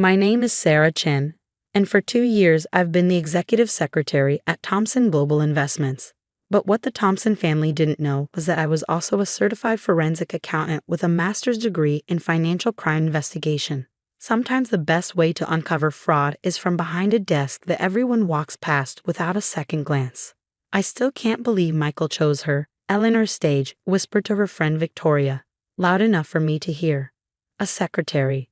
My name is Sarah Chin, and for 2 years I've been the executive secretary at Thomson Global Investments. But what the Thompson family didn't know was that I was also a certified forensic accountant with a master's degree in financial crime investigation. Sometimes the best way to uncover fraud is from behind a desk that everyone walks past without a second glance. I still can't believe Michael chose her, Eleanor Stage whispered to her friend Victoria, loud enough for me to hear. A secretary.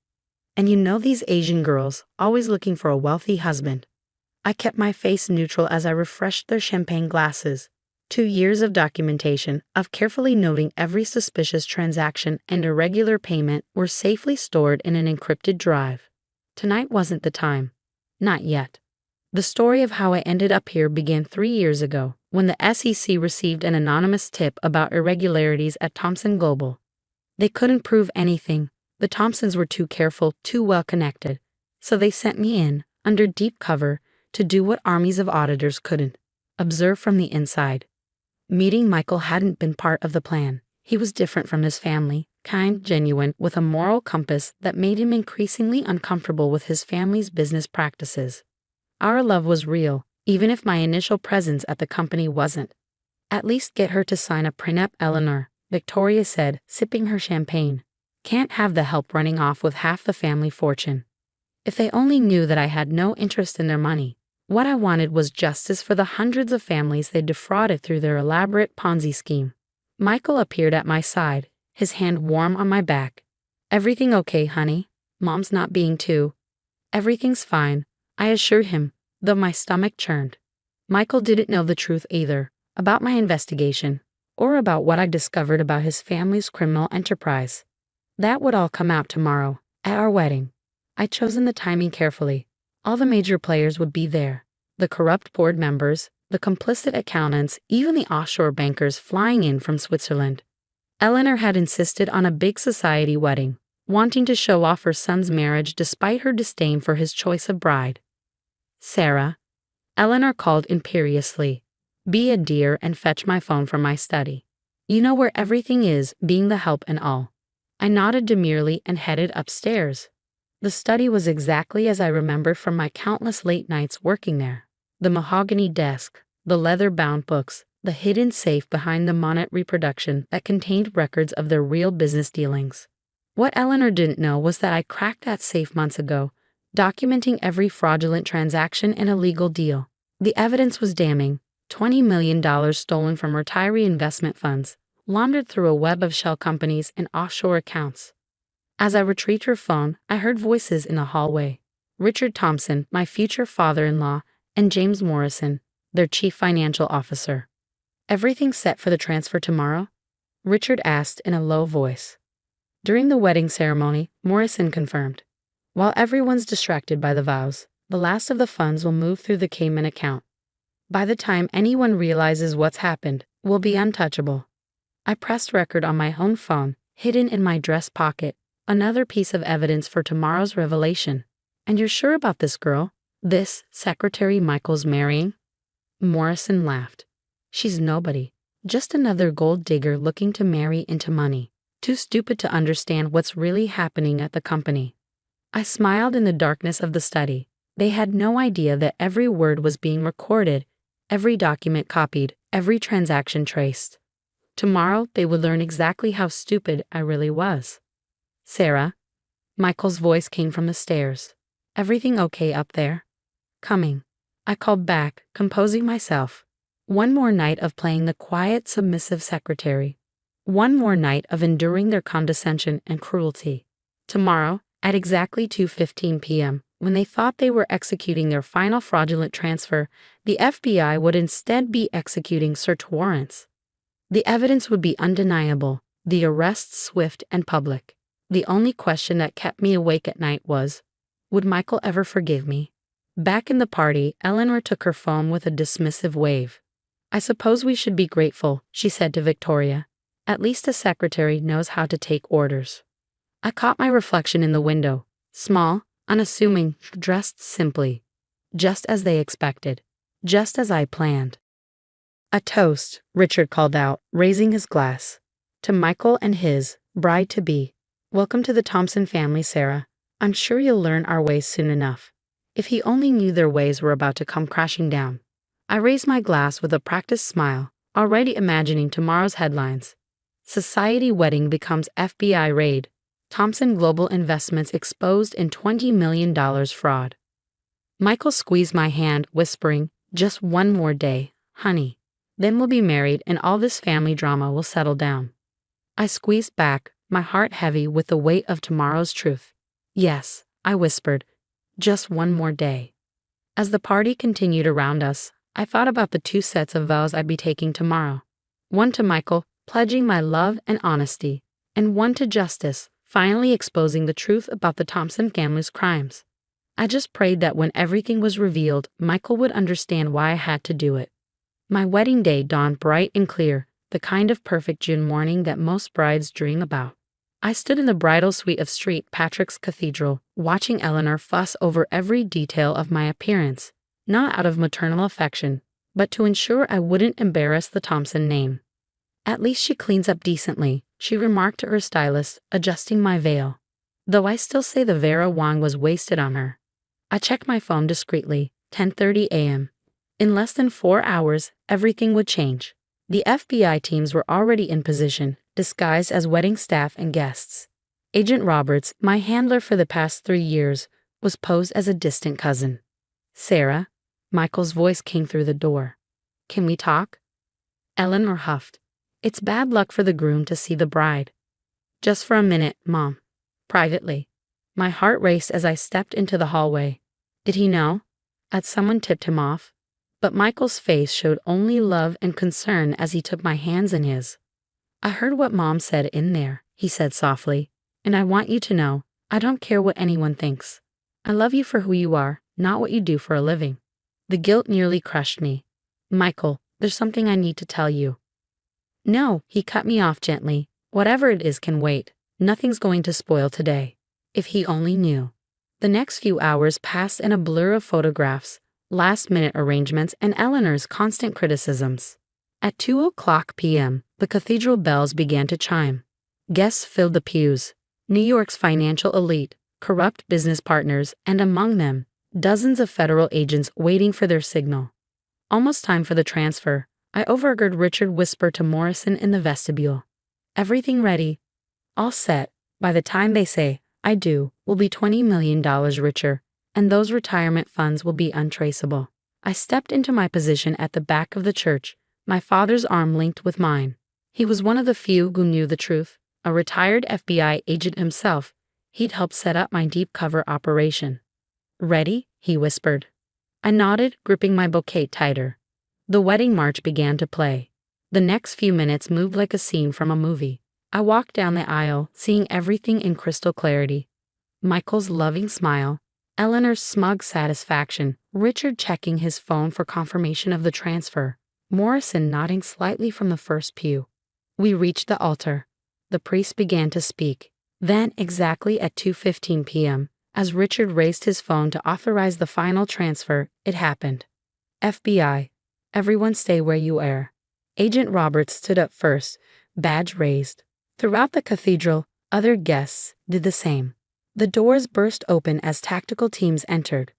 And you know these Asian girls, always looking for a wealthy husband. I kept my face neutral as I refreshed their champagne glasses. 2 years of documentation, of carefully noting every suspicious transaction and irregular payment were safely stored in an encrypted drive. Tonight wasn't the time. Not yet. The story of how I ended up here began 3 years ago, when the SEC received an anonymous tip about irregularities at Thomson Global. They couldn't prove anything. The Thompsons were too careful, too well connected. So they sent me in, under deep cover, to do what armies of auditors couldn't: observe from the inside. Meeting Michael hadn't been part of the plan. He was different from his family, kind, genuine, with a moral compass that made him increasingly uncomfortable with his family's business practices. Our love was real, even if my initial presence at the company wasn't. At least get her to sign a prenup, Eleanor, Victoria said, sipping her champagne. Can't have the help running off with half the family fortune. If they only knew that I had no interest in their money. What I wanted was justice for the hundreds of families they defrauded through their elaborate Ponzi scheme. Michael appeared at my side, his hand warm on my back. Everything okay, honey? Mom's not being too. Everything's fine, I assured him, though my stomach churned. Michael didn't know the truth either, about my investigation, or about what I discovered about his family's criminal enterprise. That would all come out tomorrow, at our wedding. I'd chosen the timing carefully. All the major players would be there. The corrupt board members, the complicit accountants, even the offshore bankers flying in from Switzerland. Eleanor had insisted on a big society wedding, wanting to show off her son's marriage despite her disdain for his choice of bride. Sarah, Eleanor called imperiously, be a dear and fetch my phone from my study. You know where everything is, being the help and all. I nodded demurely and headed upstairs. The study was exactly as I remembered from my countless late nights working there. The mahogany desk, the leather-bound books, the hidden safe behind the Monet reproduction that contained records of their real business dealings. What Eleanor didn't know was that I cracked that safe months ago, documenting every fraudulent transaction and illegal deal. The evidence was damning. $20 million stolen from retiree investment funds, laundered through a web of shell companies and offshore accounts. As I retrieved her phone, I heard voices in the hallway. Richard Thompson, my future father-in-law, and James Morrison, their chief financial officer. Everything set for the transfer tomorrow? Richard asked in a low voice. During the wedding ceremony, Morrison confirmed. While everyone's distracted by the vows, the last of the funds will move through the Cayman account. By the time anyone realizes what's happened, we'll be untouchable. I pressed record on my own phone, hidden in my dress pocket. Another piece of evidence for tomorrow's revelation. And you're sure about this girl? This Secretary Michael's marrying? Morrison laughed. She's nobody. Just another gold digger looking to marry into money. Too stupid to understand what's really happening at the company. I smiled in the darkness of the study. They had no idea that every word was being recorded, every document copied, every transaction traced. Tomorrow they would learn exactly how stupid I really was. Sarah, Michael's voice came from the stairs. Everything okay up there? Coming. I called back, composing myself. One more night of playing the quiet, submissive secretary. One more night of enduring their condescension and cruelty. Tomorrow, at exactly 2:15 p.m., when they thought they were executing their final fraudulent transfer, the FBI would instead be executing search warrants. The evidence would be undeniable, the arrests swift and public. The only question that kept me awake at night was, would Michael ever forgive me? Back in the party, Eleanor took her phone with a dismissive wave. I suppose we should be grateful, she said to Victoria. At least a secretary knows how to take orders. I caught my reflection in the window, small, unassuming, dressed simply. Just as they expected. Just as I planned. A toast, Richard called out, raising his glass. To Michael and his bride-to-be. Welcome to the Thompson family, Sarah. I'm sure you'll learn our ways soon enough. If he only knew their ways were about to come crashing down. I raised my glass with a practiced smile, already imagining tomorrow's headlines. Society wedding becomes FBI raid. Thompson Global Investments exposed in $20 million fraud. Michael squeezed my hand, whispering, "Just one more day, honey. Then we'll be married and all this family drama will settle down." I squeezed back, my heart heavy with the weight of tomorrow's truth. "Yes," I whispered, "just one more day." As the party continued around us, I thought about the 2 sets of vows I'd be taking tomorrow. One to Michael, pledging my love and honesty, and one to Justice, finally exposing the truth about the Thompson family's crimes. I just prayed that when everything was revealed, Michael would understand why I had to do it. My wedding day dawned bright and clear, the kind of perfect June morning that most brides dream about. I stood in the bridal suite of St. Patrick's Cathedral, watching Eleanor fuss over every detail of my appearance, not out of maternal affection, but to ensure I wouldn't embarrass the Thompson name. "At least she cleans up decently," she remarked to her stylist, adjusting my veil. Though I still say the Vera Wang was wasted on her. I checked my phone discreetly, 10:30 a.m. In less than 4 hours, everything would change. The FBI teams were already in position, disguised as wedding staff and guests. Agent Roberts, my handler for the past 3 years, was posed as a distant cousin. "Sarah," Michael's voice came through the door. "Can we talk?" Eleanor huffed. "It's bad luck for the groom to see the bride." "Just for a minute, Mom. Privately." My heart raced as I stepped into the hallway. Did he know? Had someone tipped him off? But Michael's face showed only love and concern as he took my hands in his. "I heard what Mom said in there," he said softly, "and I want you to know, I don't care what anyone thinks. I love you for who you are, not what you do for a living." The guilt nearly crushed me. "Michael, there's something I need to tell you." "No," he cut me off gently. "Whatever it is can wait. Nothing's going to spoil today." If he only knew. The next few hours passed in a blur of photographs, last-minute arrangements, and Eleanor's constant criticisms. At 2:00 p.m., the cathedral bells began to chime. Guests filled the pews. New York's financial elite, corrupt business partners, and among them, dozens of federal agents waiting for their signal. Almost time for the transfer. I overheard Richard whisper to Morrison in the vestibule. "Everything ready. All set. By the time they say, 'I do,' we'll be $20 million richer, and those retirement funds will be untraceable." I stepped into my position at the back of the church, my father's arm linked with mine. He was one of the few who knew the truth, a retired FBI agent himself. He'd helped set up my deep cover operation. "Ready?" he whispered. I nodded, gripping my bouquet tighter. The wedding march began to play. The next few minutes moved like a scene from a movie. I walked down the aisle, seeing everything in crystal clarity. Michael's loving smile, Eleanor's smug satisfaction, Richard checking his phone for confirmation of the transfer, Morrison nodding slightly from the first pew. We reached the altar. The priest began to speak. Then, exactly at 2:15 p.m., as Richard raised his phone to authorize the final transfer, it happened. "FBI, everyone stay where you are." Agent Roberts stood up first, badge raised. Throughout the cathedral, other guests did the same. The doors burst open as tactical teams entered.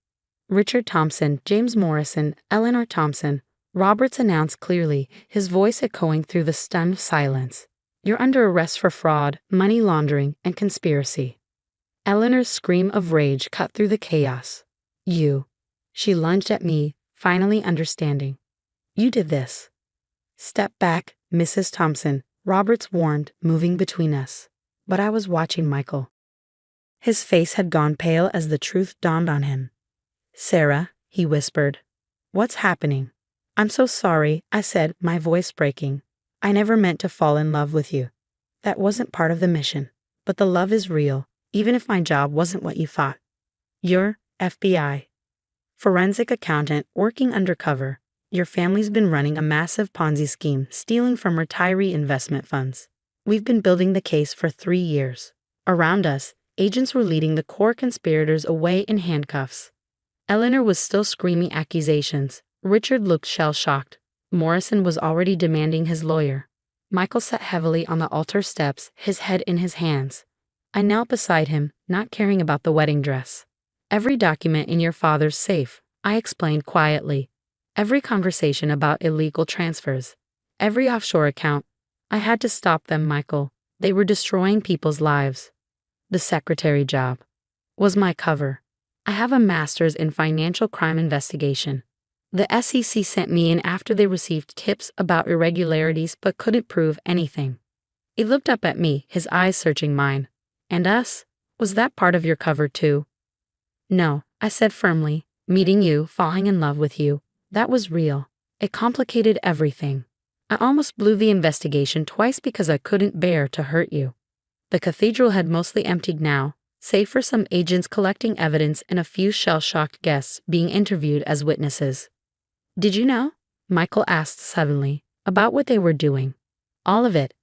Richard Thompson, James Morrison, Eleanor Thompson, Roberts announced clearly, his voice echoing through the stunned silence. "You're under arrest for fraud, money laundering, and conspiracy." Eleanor's scream of rage cut through the chaos. "You." She lunged at me, finally understanding. "You did this." "Step back, Mrs. Thompson," Roberts warned, moving between us. But I was watching Michael. His face had gone pale as the truth dawned on him. "Sarah," he whispered. "What's happening?" "I'm so sorry," I said, my voice breaking. "I never meant to fall in love with you. That wasn't part of the mission. But the love is real, even if my job wasn't what you thought. You're FBI. Forensic accountant working undercover. Your family's been running a massive Ponzi scheme, stealing from retiree investment funds. We've been building the case for 3 years. Around us, agents were leading the core conspirators away in handcuffs." Eleanor was still screaming accusations. Richard looked shell-shocked. Morrison was already demanding his lawyer. Michael sat heavily on the altar steps, his head in his hands. I knelt beside him, not caring about the wedding dress. Every document in your father's safe, I explained quietly. Every conversation about illegal transfers. Every offshore account. I had to stop them, Michael. They were destroying people's lives. The secretary job was my cover. I have a master's in financial crime investigation. The SEC sent me in after they received tips about irregularities but couldn't prove anything. He looked up at me, his eyes searching mine. And us? Was that part of your cover too? No, I said firmly. Meeting you, falling in love with you, that was real. It complicated everything. I almost blew the investigation twice because I couldn't bear to hurt you. The cathedral had mostly emptied now, save for some agents collecting evidence and a few shell-shocked guests being interviewed as witnesses. Did you know? Michael asked suddenly, about what they were doing. All of it.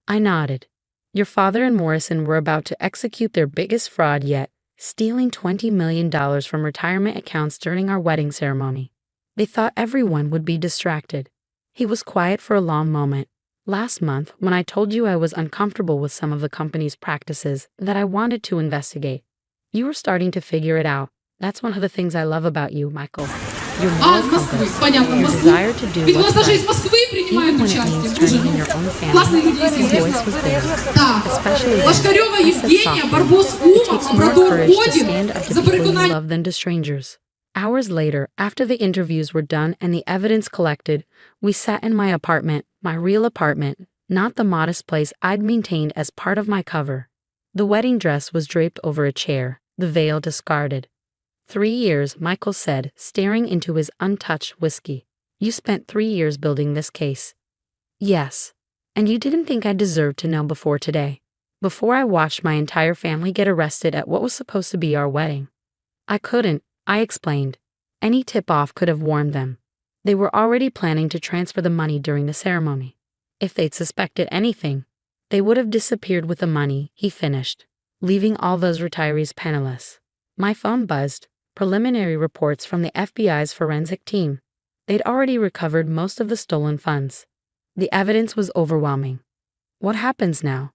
I nodded. Your father and Morrison were about to execute their biggest fraud yet, stealing $20 million from retirement accounts during our wedding ceremony. They thought everyone would be distracted. He was quiet for a long moment. Last month, when I told you I was uncomfortable with some of the company's practices that I wanted to investigate, you were starting to figure it out. That's one of the things I love about you, Michael. Your moral compass, your desire to do what's right, even when it means turning in your own family. His voice was there, especially then. I said softly, it takes more courage to stand up to people you love than to strangers. Hours later, after the interviews were done and the evidence collected, we sat in my apartment, my real apartment, not the modest place I'd maintained as part of my cover. The wedding dress was draped over a chair, the veil discarded. 3 years, Michael said, staring into his untouched whiskey. You spent 3 years building this case. Yes. And you didn't think I deserved to know before today. Before I watched my entire family get arrested at what was supposed to be our wedding. I couldn't, I explained. Any tip-off could have warned them. They were already planning to transfer the money during the ceremony. If they'd suspected anything, they would have disappeared with the money, he finished, leaving all those retirees penniless. My phone buzzed. Preliminary reports from the FBI's forensic team. They'd already recovered most of the stolen funds. The evidence was overwhelming. What happens now?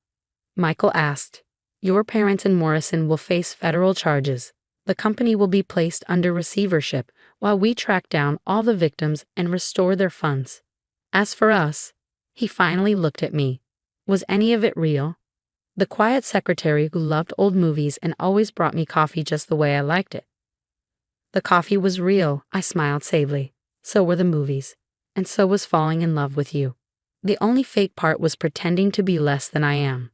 Michael asked. Your parents and Morrison will face federal charges. The company will be placed under receivership while we track down all the victims and restore their funds. As for us, he finally looked at me. Was any of it real? The quiet secretary who loved old movies and always brought me coffee just the way I liked it. The coffee was real, I smiled sadly. So were the movies. And so was falling in love with you. The only fake part was pretending to be less than I am.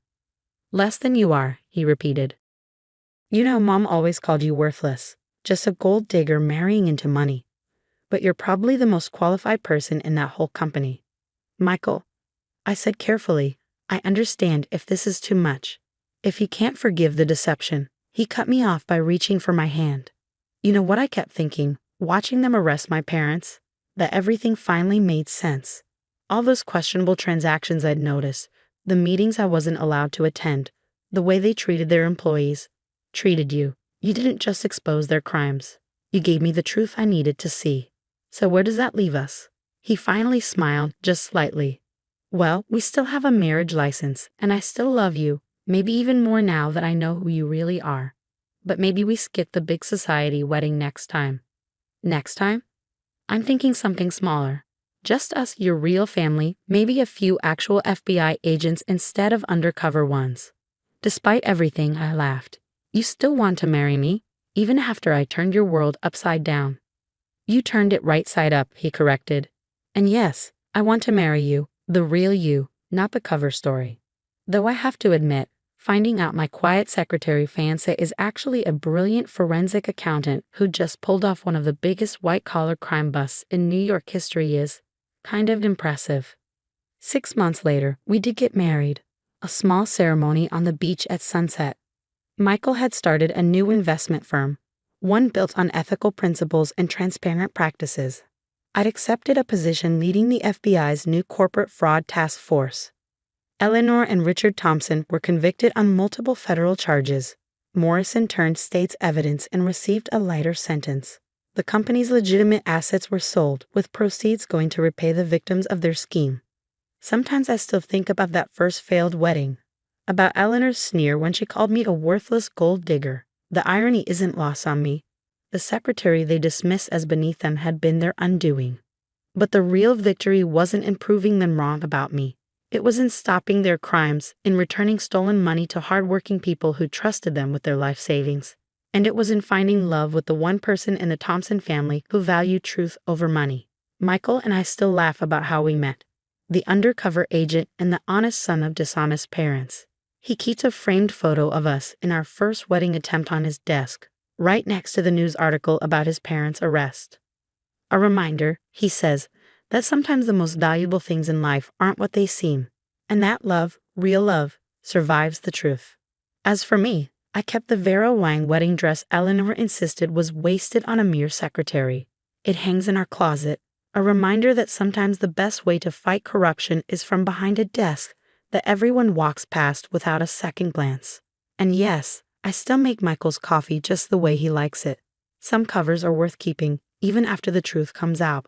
Less than you are, he repeated. You know, Mom always called you worthless, just a gold digger marrying into money. But you're probably the most qualified person in that whole company. Michael, I said carefully, I understand if this is too much. If he can't forgive the deception, he cut me off by reaching for my hand. You know what I kept thinking, watching them arrest my parents? That everything finally made sense. All those questionable transactions I'd noticed, the meetings I wasn't allowed to attend, the way they treated their employees, treated you. You didn't just expose their crimes. You gave me the truth I needed to see. So where does that leave us? He finally smiled, just slightly. Well, we still have a marriage license, and I still love you, maybe even more now that I know who you really are. But maybe we skip the big society wedding next time. Next time? I'm thinking something smaller. Just us, your real family, maybe a few actual FBI agents instead of undercover ones. Despite everything, I laughed. You still want to marry me, even after I turned your world upside down. You turned it right side up, he corrected. And yes, I want to marry you, the real you, not the cover story. Though I have to admit, finding out my quiet secretary fiancé is actually a brilliant forensic accountant who just pulled off one of the biggest white-collar crime busts in New York history is kind of impressive. 6 months later, we did get married. A small ceremony on the beach at sunset. Michael had started a new investment firm, one built on ethical principles and transparent practices. I'd accepted a position leading the FBI's new corporate fraud task force. Eleanor and Richard Thompson were convicted on multiple federal charges. Morrison turned state's evidence and received a lighter sentence. The company's legitimate assets were sold, with proceeds going to repay the victims of their scheme. Sometimes I still think about that first failed wedding. About Eleanor's sneer when she called me a worthless gold digger. The irony isn't lost on me. The secretary they dismissed as beneath them had been their undoing. But the real victory wasn't in proving them wrong about me. It was in stopping their crimes, in returning stolen money to hardworking people who trusted them with their life savings. And it was in finding love with the one person in the Thompson family who valued truth over money. Michael and I still laugh about how we met. The undercover agent and the honest son of dishonest parents. He keeps a framed photo of us in our first wedding attempt on his desk, right next to the news article about his parents' arrest. A reminder, he says, that sometimes the most valuable things in life aren't what they seem, and that love, real love, survives the truth. As for me, I kept the Vera Wang wedding dress Eleanor insisted was wasted on a mere secretary. It hangs in our closet, a reminder that sometimes the best way to fight corruption is from behind a desk that everyone walks past without a second glance. And yes, I still make Michael's coffee just the way he likes it. Some covers are worth keeping, even after the truth comes out.